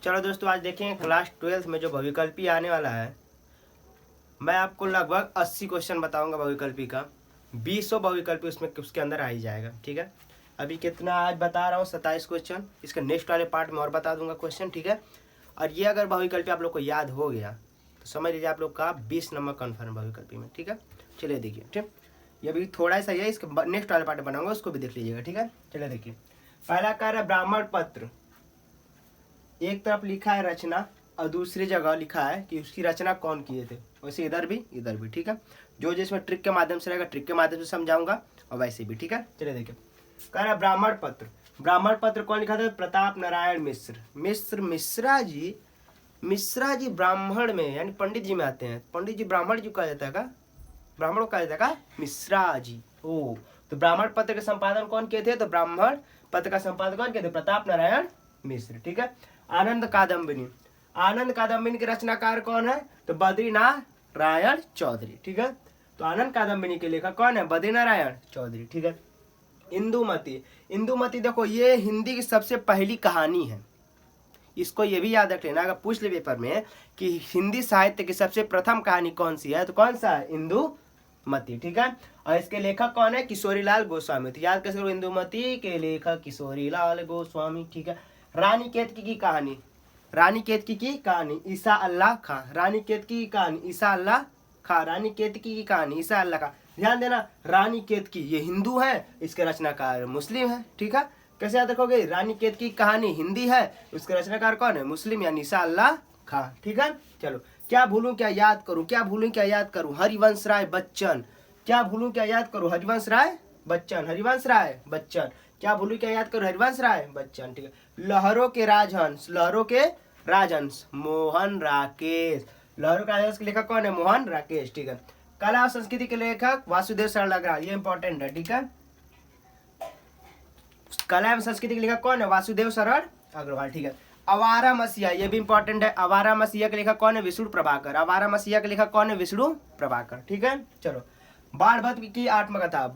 चलो दोस्तों, आज देखें क्लास 12th में जो बहुविकल्पी आने वाला है, मैं आपको लगभग 80 क्वेश्चन बताऊंगा बहुविकल्पी का। 20 बहुविकल्पी उसके अंदर आ ही जाएगा। ठीक है, अभी कितना आज बता रहा हूँ 27 क्वेश्चन, इसके नेक्स्ट वाले पार्ट में और बता दूंगा क्वेश्चन। ठीक है, और ये अगर बहुविकल्पी आप लोग को याद हो गया तो समझ लीजिए आप लोग का 20 नंबर कन्फर्म बहुविकल्पी में। ठीक है, चलिए देखिए। ठीक, ये भी थोड़ा सा ही है, इसके नेक्स्ट वाले पार्ट में बनाऊंगा, उसको भी देख लीजिएगा। ठीक है, चलिए देखिए। पहला कार्य ब्राह्मण पत्र, एक तरफ लिखा है रचना और दूसरी जगह लिखा है कि उसकी रचना कौन किए थे। वैसे इधर भी। ठीक है, जो जिसमें ट्रिक के माध्यम से रहेगा ट्रिक के माध्यम से समझाऊंगा, और वैसे भी। ठीक है, चलिए देखिए। कह रहा ब्राह्मण पत्र, ब्राह्मण पत्र कौन लिखा था? प्रताप नारायण मिश्र। मिश्रा जी ब्राह्मण में यानी पंडित जी में आते हैं। पंडित जी ब्राह्मण जी कहा जाता है का? ब्राह्मण को कहा जाता है का? मिश्रा जी। ओ, तो ब्राह्मण पत्र का संपादन कौन किए थे? तो ब्राह्मण पत्र का संपादन कौन किए थे? प्रताप नारायण मिश्र। ठीक है, आनंद कादम्बिनी के रचनाकार कौन है? तो बद्रीनारायण चौधरी। ठीक है, तो आनंद कादम्बिनी के लेखक कौन है? बद्रीनारायण चौधरी। ठीक है, इंदुमती देखो, ये हिंदी की सबसे पहली कहानी है। इसको ये भी याद रख लेना, अगर पूछ ले पेपर में कि हिंदी साहित्य की सबसे प्रथम कहानी कौन सी है, तो कौन सा है? इंदुमती। ठीक है, और इसके लेखक कौन है? किशोरीलाल गोस्वामी। तो याद कैसे करो? इंदुमती के लेखक किशोरीलाल गोस्वामी। ठीक है, रानी केतकी की कहानी ईसा अल्लाह खां। रानी केतकी की कहानी ईसा अल्लाह खां। ध्यान देना, रानी केतकी ये हिंदू है, इसके रचनाकार मुस्लिम है। ठीक है, कैसे याद रखोगे? रानी केतकी की कहानी हिंदी है, उसके रचनाकार कौन है? मुस्लिम यानी ईसा अल्लाह खां। ठीक है, चलो। क्या भूलूं क्या याद करूं? हरिवंश राय बच्चन। क्या भूलूं क्या याद करूं? हरिवंश राय बच्चन। क्या भूलूं क्या याद करूं? हरिवंश राय बच्चन। ठीक है, लहरों के राजहंस मोहन राकेश। लहरों के राजहंस के लेखक कौन है? मोहन राकेश। ठीक है, कला और संस्कृति के लेखक वासुदेव शरण अग्रवाल। ये इंपॉर्टेंट है। ठीक है, कला एवं संस्कृति के लेखक कौन है? वासुदेव शरण अग्रवाल। ठीक है, आवारा मसीहा, ये भी इंपॉर्टेंट है। आवारा मसीहा के लेखक कौन है? विष्णु प्रभाकर। ठीक है, चलो। बाण भट्ट की आत्मकथा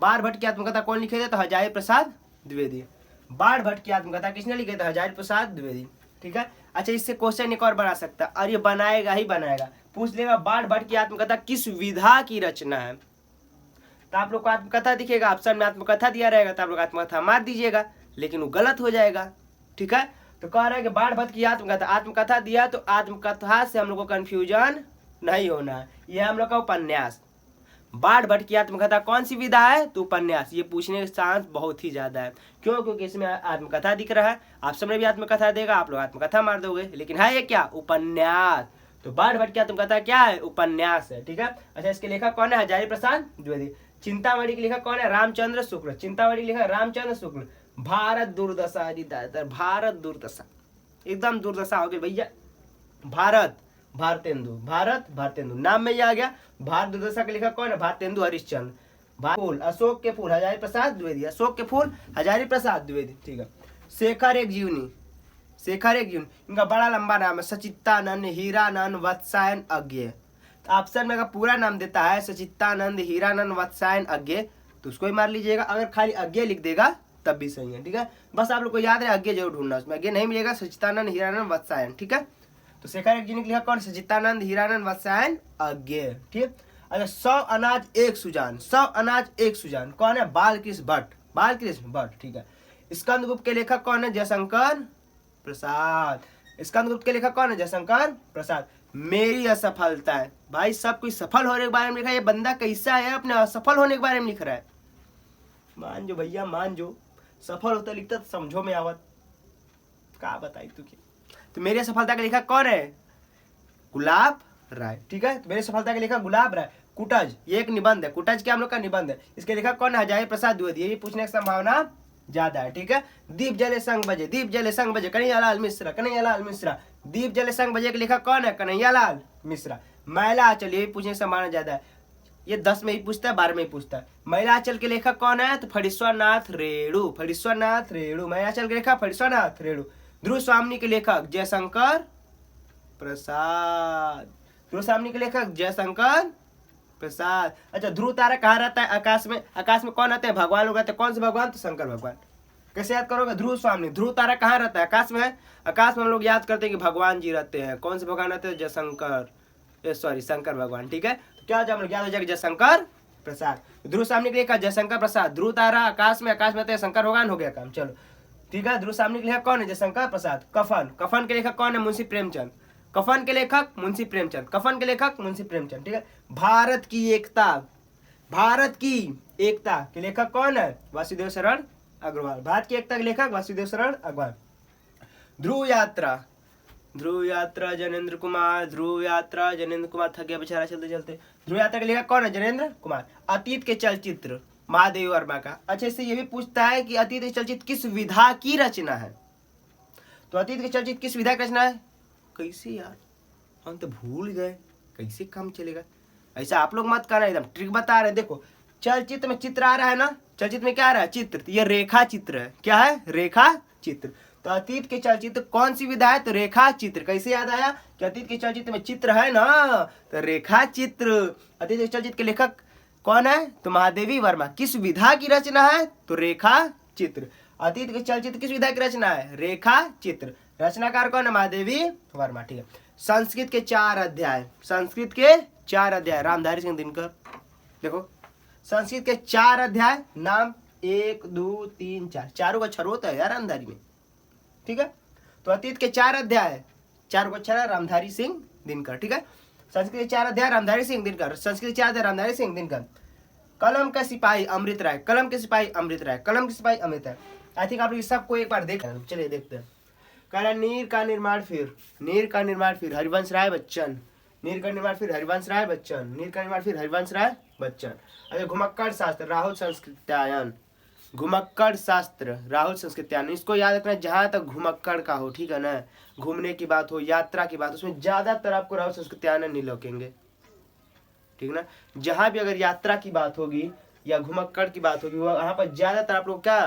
कौन लिखे थे? तो हजारी प्रसाद द्विवेदी। बाण भट्ट की आत्मकथा किसने लिखे थे? हजारी प्रसाद द्विवेदी। ठीक है, अच्छा, इससे क्वेश्चन एक और बना सकता है, और ये बनाएगा, पूछ लेगा बाण भट्ट की आत्मकथा किस विधा की रचना है। तो आप लोग को आत्मकथा दिखेगा, ऑप्शन में आत्मकथा दिया रहेगा, तो आप लोग आत्मकथा मार दीजिएगा, लेकिन वो गलत हो जाएगा। ठीक है, तो कह रहा है कि बाण भट्ट की आत्मकथा दिया, तो आत्मकथा से हम लोग को कंफ्यूजन नहीं होना है। यह हम लोग का उपन्यास। बाण भट्ट की आत्मकथा कौन सी विधा है? तो उपन्यास। ये पूछने के चांस बहुत ही ज्यादा है। क्यों? क्योंकि इसमें आत्मकथा दिख रहा है, ऑप्शन में भी आत्मकथा देगा, आप लोग आत्मकथा मार दोगे, लेकिन है ये क्या? उपन्यास। तो बाण भट्ट की आत्मकथा क्या है? उपन्यास है। ठीक है, अच्छा, इसके लेखक कौन है? हजारी प्रसाद द्विवेदी। चिंतामणि के लेखक कौन है? रामचंद्र शुक्ल। भारत दुर्दशा, भारत दुर्दशा, एकदम दुर्दशा हो गई भैया। भारतेंदु नाम में ही आ गया। भारत दुर्दशा के लेखक कौन है? भारतेंदु हरिश्चंद्र। फूल, अशोक के फूल, हजारी प्रसाद द्विवेदी। ठीक है, शेखर एक जीवनी, इनका बड़ा लंबा नाम है। सचित्तानंद हीरानंद वत्सायन अज्ञेय। ऑप्शन में अगर पूरा नाम देता है सचित्तानंद हीरानंद वत्सायन अज्ञेय, तो उसको ही मार लीजिएगा। अगर खाली अज्ञेय लिख देगा तब भी सही है। ठीक है, बस आप लोग को याद रहे अज्ञेय जरूर ढूंढना, उसमें अज्ञेय नहीं मिलेगा। सचित्तानंद हीरानंद वत्सायन। ठीक है, तो शेखर एक जीवनी के लिखा कौन? सचित्तानंद हीरानंद वत्सायन अज्ञेय। ठीक है, अच्छा, 100 अनाज एक सुजान कौन है? बालकृष्ण भट्ट। ठीक है, स्कंदगुप्त के लेखक कौन है? जयशंकर प्रसाद। मेरी असफलता है। भाई, सब कुछ सफल होने के बारे में लिखा है, ये बंदा कैसा है? अपने असफल होने के बारे में लिख रहा है। मान जो भैया, सफल होता लिखता तो समझो में आवत, क्या बताई तुझे। तो मेरी सफलता का लेखक कौन है? गुलाब राय। ठीक है, तो मेरी सफलता के लेखक गुलाब राय। कुटज, ये एक निबंध है। कुटज क्या हम लोग का निबंध है, इसके लेखक कौन है? हजारी प्रसाद द्विवेदी। ये भी पूछने की संभावना ज्यादा है। ठीक है, दीप जले संग बजे कन्हैयालाल मिश्रा। दीप जले संग बजे के लेखक कौन है? कन्हैयालाल मिश्रा। मैला आंचल, ये भी पूछने की संभावना ज्यादा है। ये 10 में ही पूछता है, 12 में ही पूछता है। महिला आंचल के लेखक कौन है? तो फणीश्वरनाथ रेणु। महिला आंचल के लेखक फणीश्वरनाथ रेणु। ध्रुव स्वामिनी के लेखक जयशंकर प्रसाद। अच्छा, ध्रुव तारा कहाँ रहता है? आकाश में कौन रहते हैं? भगवान लोग रहते हैं। कौन से भगवान? तो शंकर भगवान। कैसे याद करोगे? ध्रुव स्वामी। ध्रुव तारा कहाँ रहता है? आकाश में है। आकाश में हम लोग याद करते हैं कि भगवान जी रहते हैं। कौन से भगवान रहते हैं? जयशंकर, सॉरी शंकर भगवान। ठीक है, तो क्या हम लोग याद हो जाएगा? जयशंकर प्रसाद। ध्रुव सामने के लिए जयशंकर प्रसाद। ध्रुव तारा आकाश में रहते हैं, शंकर भगवान, हो गया काम। चलो ठीक है, ध्रुव सामने के लेखक कौन है? जयशंकर प्रसाद। कफन, कफन के लेखक कौन है? मुंशी प्रेमचंद। कफन के लेखक मुंशी प्रेमचंद। कफन के लेखक मुंशी प्रेमचंद। ठीक है, भारत की एकता, भारत की एकता के लेखक कौन है? वासुदेव शरण अग्रवाल। भारत की एकता के लेखक वासुदेव शरण अग्रवाल। ध्रुव यात्रा, ध्रुव यात्रा जनेंद्र कुमार। ध्रुव यात्रा जनेंद्र कुमार, थक गया बेचारा चलते चलते। ध्रुव यात्रा के लेखक कौन है? जनेंद्र कुमार। अतीत के चलचित्र महादेव वर्मा का। अच्छा, इससे ये भी पूछता है कि अतीत के चलचित्र किस विधा की रचना है? तो अतीत के चलचित्र किस विधा की रचना है? कैसे यार, हम तो भूल गए, कैसे काम चलेगा? ऐसा आप लोग मत करना, एकदम ट्रिक बता रहे हैं। देखो चलचित्र में चित्र आ रहा है ना, चलचित्र में क्या आ रहा है? चित्र। तो ये रेखा चित्र है। क्या है? रेखा चित्र। तो अतीत के चलचित्र कौन सी विधा है? तो रेखा चित्र। कैसे याद आया कि अतीत के चलचित्र में चित्र है ना, तो रेखा चित्र। अतीत के चलचित्र के लेखक कौन है? तो महादेवी वर्मा। किस विधा की रचना है? तो रेखा चित्र। अतीत के चलचित्र किस विधा की रचना है? रेखा चित्र। रचनाकार कौन है? महादेवी वर्मा। ठीक है, संस्कृत के 4 अध्याय, संस्कृत के 4 अध्याय रामधारी सिंह दिनकर। देखो संस्कृत के 4 अध्याय, नाम 1 2 3 4, चारों का अक्षर होता है यार रामधारी में। ठीक है, तो अतीत के 4 अध्याय, चारों का अक्षर है रामधारी सिंह दिनकर। ठीक है, संस्कृत के 4 अध्याय रामधारी सिंह दिनकर। संस्कृत के 4 अध्याय रामधारी सिंह दिनकर। कलम का सिपाही अमृत राय, कलम के सिपाही अमृत राय, कलम के सिपाही अमृत राय। आई थिंक आप लोग सबको एक बार देख, चलिए देखते हैं। कह रहा नीर का निर्माण फिर, नीर का निर्माण फिर हरिवंश राय बच्चन। नीर का निर्माण फिर हरिवंश राय बच्चन। नीर का निर्माण फिर हरिवंश राय बच्चन। अच्छा, घुमक्कड़ शास्त्र राहुल संस्कृत्यायन। घुमक्कड़ शास्त्र राहुल संस्कृत्यायन, इसको याद रखना जहां तक घुमक्कड़ का हो। ठीक है ना, घूमने की बात हो, यात्रा की बात, उसमें ज्यादातर आपको राहुल संस्कृत्यायन नहीं लौकेंगे। ठीक ना, जहां भी अगर यात्रा की बात होगी या घुमक्कड़ की बात होगी, वहां पर ज्यादातर आप लोग क्या,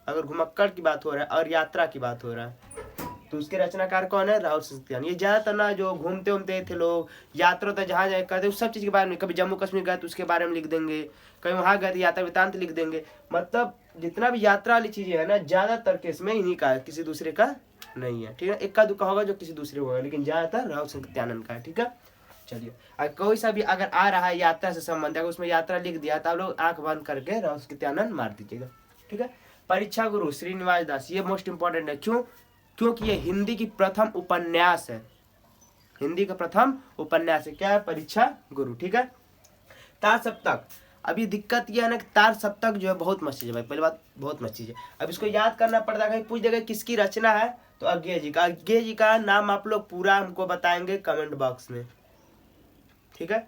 अगर घुमक्कड़ की बात हो रहा है और यात्रा की बात हो रहा है, तो उसके रचनाकार कौन है? राहुल संस्कृत्यायन। ये ज्यादातर ना जो घूमते उमते थे लोग, यात्रा तो जहाँ जाए करते उस सब चीज के बारे में, कभी जम्मू कश्मीर गए तो उसके बारे में लिख देंगे, कहीं वहां गए तो यात्रा वृतांत लिख देंगे। मतलब जितना भी यात्रा वाली चीजें है ना, ज्यादातर केस में इन्हीं का है, किसी दूसरे का नहीं है। ठीक है, इक्का दुक्का होगा जो किसी दूसरे को होगा, लेकिन ज्यादातर राहुल संस्कृत्यानंद का है। ठीक है, चलिए कोई सा भी अगर आ रहा है यात्रा से संबंध, अगर उसमें यात्रा लिख दिया तो आप लोग आंख बंद करके राहुल संस्कृत्यानंद मार दीजिएगा। ठीक है, परीक्षा गुरु श्रीनिवास दास, ये मोस्ट इंपॉर्टेंट है। क्यों? क्योंकि ये हिंदी की प्रथम उपन्यास है, हिंदी का प्रथम उपन्यास है। क्या है? परीक्षा गुरु। ठीक है, तार सप्तक। अभी दिक्कत यह है ना कि तार सप्तक जो है बहुत मस्त चीज है भाई, पहली बात बहुत मस्त चीज है। अब इसको याद करना पड़ता है, पूछ देगा किसकी रचना है, तो अज्ञे जी का। अज्ञे जी का नाम आप लोग पूरा हमको बताएंगे कमेंट बॉक्स में। ठीक है,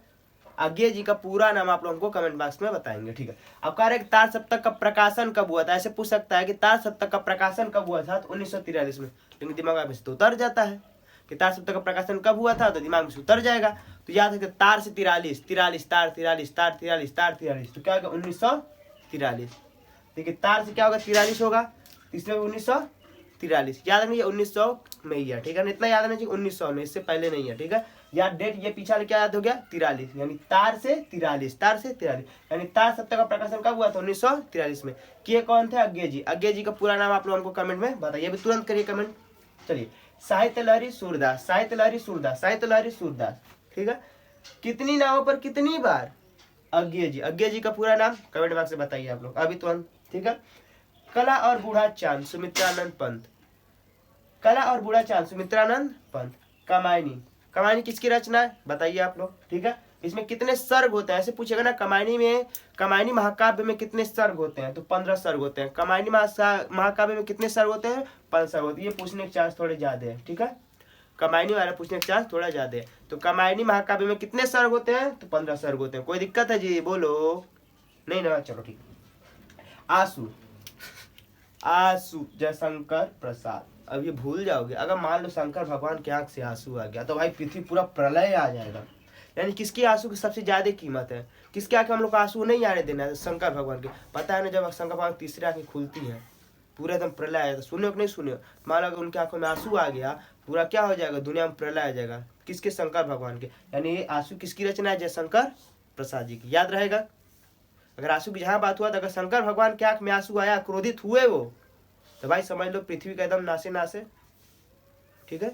अज्ञे जी का पूरा नाम आप लोगों को कमेंट बॉक्स में बताएंगे। ठीक है, अब कह रहे तार सप्तक का प्रकाशन कब हुआ था, ऐसे पूछ सकता है कि तार सप्तक का प्रकाशन कब हुआ था, तो 1943 में। लेकिन दिमाग में से तो उतर जाता है कि तार सप्तक का प्रकाशन कब हुआ था, तो दिमाग में से उतर जाएगा। तो याद है कि तार से 43, 43 तार 43 तार 43 तार 43, तो क्या होगा? 1943। देखिए तार से क्या होगा? 43 होगा, इसमें 1943 याद नहीं है, 1900 में ही है। ठीक है ना, इतना याद नहीं चाहिए 1900 में, इससे पहले नहीं है। ठीक है, या डेट ये पीछा क्या याद हो गया? 43, यानी तार से 43, तार से 43, यानी तार सप्तक का प्रकाशन कब हुआ था? 1943 में। किए कौन थे? अज्ञे जी। अज्ञे जी का पूरा नाम आप लोग हमको कमेंट में बताइए, भी तुरंत करिए कमेंट। चलिए, साहित्य लहरी सूरदास, साहित्य लहरी सूरदास, साहित्य लहरी सूरदास। ठीक है, कितनी नावों पर कितनी बार? अज्ञे जी। अज्ञे जी का पूरा नाम कमेंट बॉक्स में बताइए आप लोग अभी तुरंत। ठीक है, कला और बूढ़ा चांद सुमित्रानंद पंत। कला और बूढ़ा चांद सुमित्रानंद पंत। कमायनी, कमायनी किसकी रचना है बताइए आप लोग। ठीक है, इसमें कितने सर्ग होते हैं, ऐसे पूछेगा ना। कमायनी में, कमायनी महाकाव्य में कितने सर्ग होते हैं, तो 15 सर्ग होते हैं। कमायनी महाकाव्य में कितने सर्ग होते हैं? 5 सर्ग होते हैं। ये पूछने के चांस थोड़े ज्यादा है। ठीक है, कमायनी वाला पूछने के चांस थोड़ा ज्यादा है। तो कमायनी महाकाव्य में कितने सर्ग होते हैं? तो 15 सर्ग होते हैं। कोई दिक्कत है जी? बोलो नहीं ना, चलो ठीक। आंसू, आंसू जयशंकर प्रसाद। अब ये भूल जाओगे, अगर मान लो शंकर भगवान की आंख से आंसू आ गया तो भाई पृथ्वी पूरा प्रलय आ जाएगा। यानी किसकी आंसू की सबसे ज्यादा कीमत है? किसके आंख में हम लोग को आंसू नहीं आने देना है? शंकर भगवान के। पता है ना, जब शंकर भगवान तीसरी आंखें खुलती है पूरा एकदम प्रलय आएगा। सुने कि नहीं सुने? मान लो उनकी आंखों में आंसू आ गया, पूरा क्या हो जाएगा? दुनिया में प्रलय आ जाएगा। किसके? शंकर भगवान के। यानी ये आंसू किसकी रचना है? जयशंकर प्रसाद जी की। याद रहेगा, अगर आंसू की जहां बात हुआ तो अगर शंकर भगवान के आंख में आंसू आया, क्रोधित हुए वो, तो भाई समझ लो पृथ्वी का एकदम नासे नासे। ठीक है,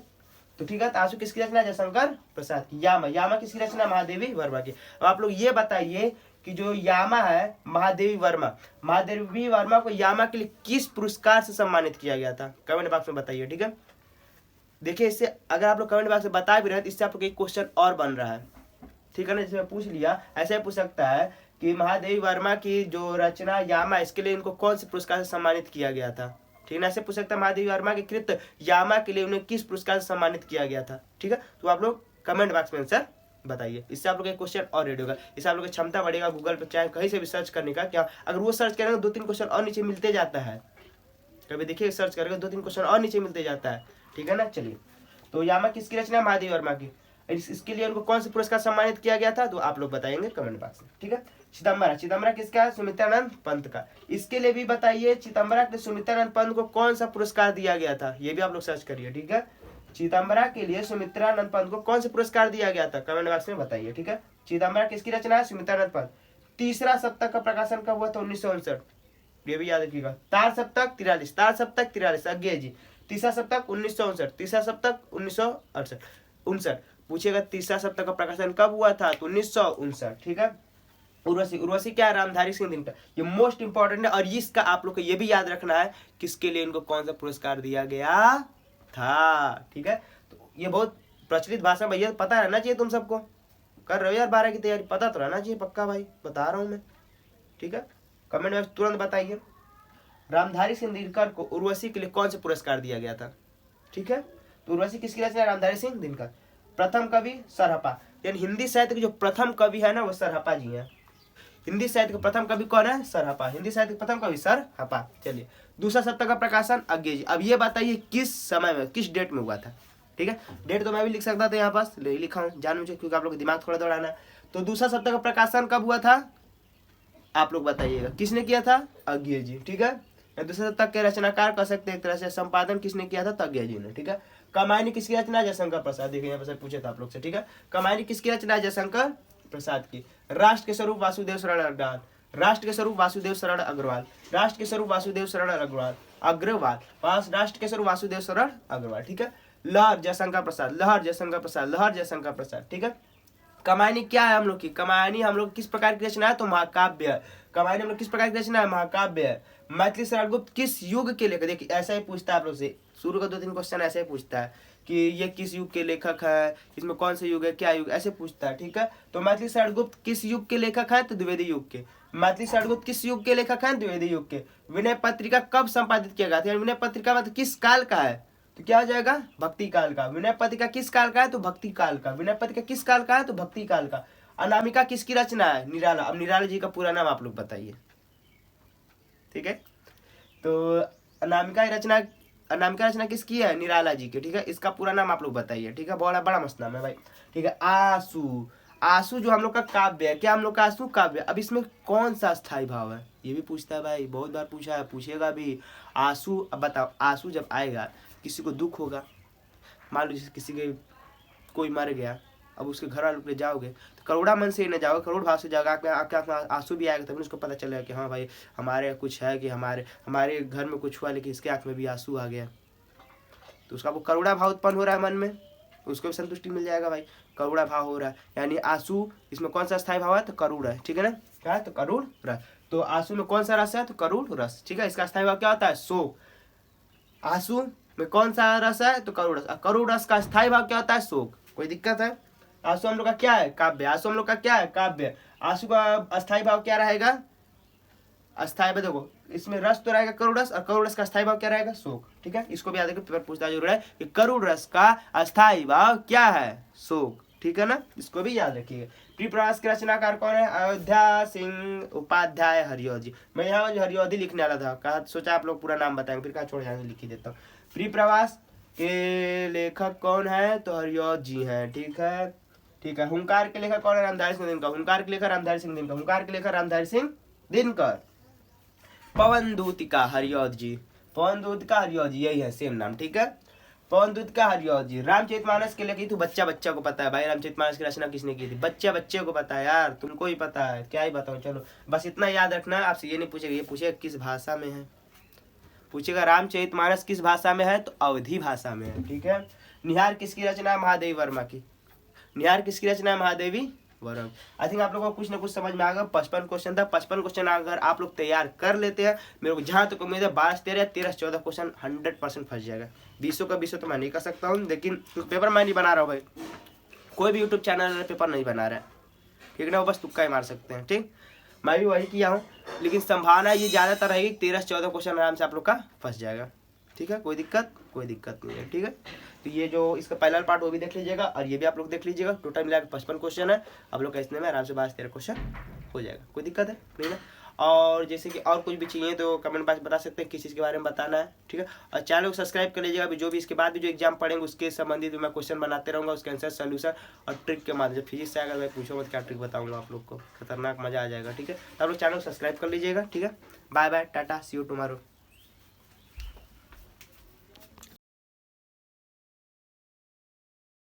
तो ठीक है, तो आंसू किसकी रचना? जयशंकर प्रसाद की। यामा, यामा किसकी रचना? महादेवी वर्मा की। अब आप लोग ये बताइए कि जो यामा है महादेवी वर्मा, महादेवी वर्मा को यामा के लिए किस पुरस्कार से सम्मानित किया गया था? कमेंट बॉक्स में बताइए। ठीक है, देखिए इससे अगर आप लोग कमेंट बॉक्स में बता भी रहे हैं तो इससे आप लोग एक क्वेश्चन और बन रहा है। ठीक है ना, जिसमें पूछ लिया, ऐसे पूछ सकता है कि महादेवी वर्मा की जो रचना यामा, इसके लिए इनको कौन से पुरस्कार से सम्मानित किया गया था? ठीक है ना, ऐसे पूछ सकता है महादेवी वर्मा के कृत यामा के लिए उन्हें किस पुरस्कार से सम्मानित किया गया था? ठीक है, तो आप लोग कमेंट बॉक्स में आंसर बताइए। इससे आप लोग एक क्वेश्चन और रेडी होगा, इससे आप लोग की क्षमता बढ़ेगा गूगल पर चाहे कहीं से भी सर्च करने का। क्या अगर वो सर्च करेंगे 2-3 क्वेश्चन और नीचे मिलते जाता है, कभी देखिए सर्च करेंगे 2-3 क्वेश्चन और नीचे मिलते जाता है। ठीक है ना, चलिए, तो यामा किसकी रचना? महादेवी वर्मा की। इसके लिए उनको कौन से पुरस्कार सम्मानित किया गया था? तो आप लोग बताएंगे कमेंट बॉक्स में। ठीक है, चिदम्बरा, चिदम्बरा किसका है? सुमित्रानंद पंत का। इसके लिए भी बताइए चिदम्बरा के सुमित्रानंद पंत को कौन सा पुरस्कार दिया गया था? ये भी आप लोग सर्च करिए। ठीक है, चिदम्बरा के लिए सुमित्रानंद पंत को कौन सा पुरस्कार दिया गया था? कमेंट बॉक्स में बताइए। ठीक है, चिदम्बरा किसकी रचना है? सुमित्रानंद पंत। तीसरा सप्तक का प्रकाशन कब हुआ था? 1959, ये भी याद रखिएगा। तार सप्तक 43, तार सप्तक 43 अज्ञेय जी। तीसरा सप्तक 1959, तीसरा सप्तक 1968 पूछेगा तीसरा सप्तक का प्रकाशन कब हुआ था? तो 1959। ठीक है, उर्वशी, उर्वशी क्या है? रामधारी सिंह दिनकर। ये मोस्ट इंपॉर्टेंट है और इसका आप लोग को ये भी याद रखना है किसके लिए इनको कौन सा पुरस्कार दिया गया था। ठीक है, तो ये बहुत प्रचलित भाषा, भैया पता रहना चाहिए तुम सबको। कर रहे हो यार 12 की तैयारी, पता तो रहना चाहिए पक्का भाई, बता रहा हूँ मैं। ठीक है, कमेंट में तुरंत बताइए रामधारी सिंह दिनकर को उर्वशी के लिए कौन सा पुरस्कार दिया गया था? ठीक है, तो उर्वशी किसकी रचना? रामधारी सिंह दिनकर। प्रथम कवि सरहपा, यानी हिंदी साहित्य के जो प्रथम कवि है ना वो सरहपा जी हैं। हिंदी साहित्य का प्रथम कवि कौन है? सरहपा। हिंदी साहित्य का प्रथम कवि सरहपा। चलिए, दूसरा सप्तक का प्रकाशन अज्ञेय जी। अब ये बताइए किस समय में, किस डेट में हुआ था? ठीक है, डेट तो मैं भी लिख सकता था यहाँ पास, लिखा हूँ जान मुझे, क्योंकि आप लोग दिमाग थोड़ा दौड़ाना है। तो दूसरा सप्तक का प्रकाशन कब हुआ था? आप लोग बताइएगा किसने किया था? अज्ञेय जी। ठीक है, दूसरे सप्तक के रचनाकार कह सकते हैं एक तरह से, संपादन किसने किया था? अज्ञेय जी ने। ठीक है, कमायनी किसकी रचना? जयशंकर प्रसाद। देखिए यहाँ पर पूछे था आप लोग से। ठीक है, कमायनी किसकी रचना? जयशंकर प्रसाद की। राष्ट्र के स्वरूप वासुदेव शरण अग्रवाल, राष्ट्र के स्वरूप वासुदेव शरण अग्रवाल, राष्ट्र के स्वरूप वासुदेव शरण अग्रवाल, अग्रवाल राष्ट्र के स्वरूप वासुदेव शरण अग्रवाल। ठीक है, लहर जयशंकर प्रसाद, लहर जयशंकर प्रसाद, लहर जयशंकर प्रसाद। ठीक है, कमायनी क्या है हम लोग की? कमायनी हम लोग किस प्रकार की रचना है? तो महाकाव्य है। कमायनी हम लोग किस प्रकार की रचना है? महाकाव्य है। मैथिली शरण गुप्त किस युग के लेखक? देखिए ऐसा ही पूछता है आप लोग से, शुरू का 2-3 क्वेश्चन ऐसे ही पूछता है कि ये किस युग के लेखक है, इसमें कौन सा युग है, क्या युग, ऐसे पूछता है। ठीक है, तो मैथिली शरण गुप्त किस युग के लेखक है? तो द्विवेदी युग के। मैथिली शरण गुप्त किस युग के लेखक है? द्विवेदी युग के। विनय पत्रिका कब संपादित किया गया था? विनय पत्रिका मतलब किस काल का है? तो क्या हो जाएगा? भक्ति काल का। विनय पत्रिका किस काल का है? तो भक्ति काल का। विनय पत्रिका किस काल का है? तो भक्ति काल का। अनामिका किसकी रचना है? निराला। अब निराला जी का पूरा नाम आप लोग बताइए। ठीक है, तो अनामिका रचना, अनामिका रचना किसकी है? निराला जी की। ठीक है, इसका पूरा नाम आप लोग बताइए। ठीक है, बड़ा बड़ा मस्त नाम है भाई। ठीक है, आंसू, आंसू जो हम लोग का काव्य है, क्या हम लोग का आंसू काव्य? अब इसमें कौन सा स्थायी भाव है? ये भी पूछता है भाई, बहुत बार पूछा है, पूछेगा भी। आंसू, अब बताओ, आंसू जब आएगा किसी को दुख होगा, मान लो किसी के कोई मर गया, अब उसके घर वालों पे जाओगे तो करोड़ा मन से ही न जाओगे, करोड़ भाव से जाओगे, आपके आँख में आंसू भी आएगा, तभी उसको पता चलेगा कि हाँ भाई हमारे कुछ है, कि हमारे घर में कुछ हुआ, लेकिन इसके आँख में भी आंसू आ गया, तो उसका वो करोड़ा भाव उत्पन्न हो रहा है मन में, उसको भी संतुष्टि मिल जाएगा भाई। करोड़ा भाव हो रहा है, यानी आंसू, इसमें कौन सा स्थायी भाव है? तो करूड़ है। ठीक है ना, क्या है? तो करूड़ रस। तो आंसू में कौन सा रस है? तो करूड़ रस। ठीक है, इसका स्थायी भाव क्या होता है? शोक। आंसू में कौन सा रस है? तो करूड़ रस। करूड़ रस का स्थायी भाव क्या होता है? शोक। कोई दिक्कत है? आंसू हम लोग का क्या है? काव्य। आंसू हम लोग का क्या है? काव्य। आंसू का अस्थायी भाव क्या रहेगा? अस्थायी भाव देखो, इसमें रस तो रहेगा करूड़ रस, और करूड़ रस का अस्थायी भाव क्या रहेगा? शोक। ठीक है, इसको भी याद रखिए, पेपर पूछता जरूर है कि करूड़ रस का अस्थायी भाव क्या है? शोक। ठीक है ना, इसको भी याद रखिएगा। प्रिय प्रवास के रचनाकार कौन है? अयोध्या सिंह उपाध्याय हरियोधी। मैं यहाँ हरियोधी लिखने वाला था, कहा सोचा आप लोग पूरा नाम बताएंगे, फिर कहा छोड़ यहाँ लिख ही देता हूँ। प्रिय प्रवास के लेखक कौन है? तो हरियोध जी हैं। ठीक है, ठीक है। हुंकार के लेखक कौन है? रामधारी सिंह दिनकर। हुंकार के लेखक रामधारी सिंह दिनकर। हुंकार के लेखक रामधारी सिंह दिनकर। पवन दूतिका हरियोध जी। पवन दूतिका हरियोध जी, यही है सेम नाम। ठीक है, पवन दूतिका हरियोध जी। रामचरितमानस के लेखक, तू बच्चा बच्चा को पता है भाई, रामचरितमानस की रचना किसने की थी? बच्चे बच्चे को पता है यार, तुमको ही पता है, क्या ही बताऊं। चलो बस इतना याद रखना, आपसे ये नहीं पूछेगा, ये पूछेगा किस भाषा में है। पूछेगा रामचरितमानस किस भाषा में है, तो अवधी भाषा में है। ठीक है। निहार किसकी रचना है, महादेवी वर्मा की। निहार किसकी रचना है, महादेवी वर्मा। आई थिंक आप लोगों को कुछ ना कुछ समझ में आ गया। 55 क्वेश्चन था, 55 क्वेश्चन अगर आप लोग तैयार कर लेते हैं, मेरे को जहाँ तक उम्मीद है 12 से 13 13 से 14 क्वेश्चन 100% फंस जाएगा। 20 का 20 तो मैं नहीं कर सकता हूँ, लेकिन पेपर मैं नहीं बना रहा हूँ भाई, कोई भी यूट्यूब चैनल पेपर नहीं बना रहा है, ठीक है ना, वो बस तुक्का ही मार सकते हैं। ठीक, मैं भी वही किया हूँ, लेकिन संभावना ये ज़्यादातर रहेगी 13 से 14 क्वेश्चन आराम से आप लोग का फंस जाएगा। ठीक है, कोई दिक्कत नहीं है। ठीक है, तो ये जो इसका पहला पार्ट वो भी देख लीजिएगा और ये भी आप लोग देख लीजिएगा। टोटल मिला के 55 क्वेश्चन है, आप लोग का इसमें आराम से 12 से 13 क्वेश्चन हो जाएगा। कोई दिक्कत है नहीं ना। और जैसे कि और कुछ भी चाहिए तो कमेंट बॉक्स बता सकते हैं किस चीज़ के बारे में बताना है। ठीक है, और चैनल को सब्सक्राइब कर लीजिएगा। अभी जो भी इसके बाद भी जो एग्जाम पढ़ेंगे उसके संबंधित मैं क्वेश्चन बनाते रहूँगा, उसके आंसर सोल्यूशन और ट्रिक के माध्यम से। फिजिक्स से अगर मैं पूछूँ मत क्या ट्रिक बताऊँगा आप लोग को, खतरनाक मजा आ जाएगा। ठीक है, तो आप लोग चैनल को सब्सक्राइब कर लीजिएगा। ठीक है, बाय बाय, टाटा, सी यू टुमारो।